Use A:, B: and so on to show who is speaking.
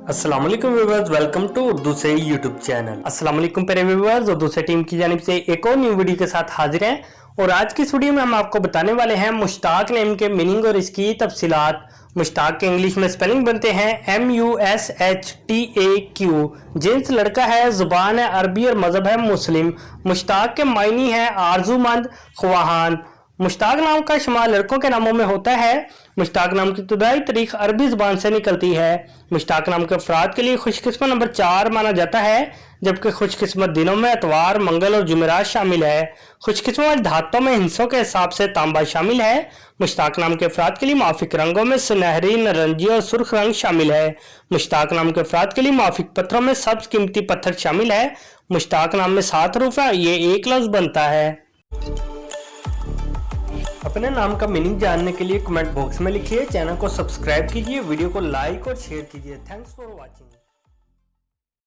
A: अस्सलाम वालेकुम viewers, welcome to Urdu से यूट्यूब चैनल। अस्सलाम वालेकुम प्यारे व्यूअर्स, उर्दू से टीम की जानिब से एक और न्यू वीडियो के साथ हाजिर हैं। और आज की इस वीडियो में हम आपको बताने वाले हैं मुश्ताक नेम के मीनिंग और इसकी तफसीलात। मुश्ताक के इंग्लिश में स्पेलिंग बनते हैं MUSHTAQ। जिन्स लड़का है, जुबान है अरबी और मजहब है मुस्लिम। मुश्ताक के मायनी है आरजूमंद, ख्वाहान। मुश्ताक नाम का शुमार लड़कों के नामों में होता है। मुश्ताक नाम की इब्तदाई तारीख अरबी ज़बान से निकलती है। मुश्ताक नाम के अफराद के लिए खुशकिस्मत नंबर 4 माना जाता है, जबकि खुशकिस्मत दिनों में एतवार, मंगल और जुमेरात शामिल है। खुशकिस्मत धातों में हिस्सों के हिसाब से तांबा शामिल है। मुश्ताक नाम के अफराद के लिए माफिक रंगों में सुनहरी, नारंगी और सुर्ख रंग शामिल है। मुश्ताक नाम के अफराद के लिए माफिक पत्थरों में सब्ज कीमती पत्थर शामिल है। मुश्ताक नाम में 7 हरूफ है, ये एक लफ्ज बनता है। अपने नाम का मीनिंग जानने के लिए कमेंट बॉक्स में लिखिए, चैनल को सब्सक्राइब कीजिए, वीडियो को लाइक और शेयर कीजिए। Thanks for watching.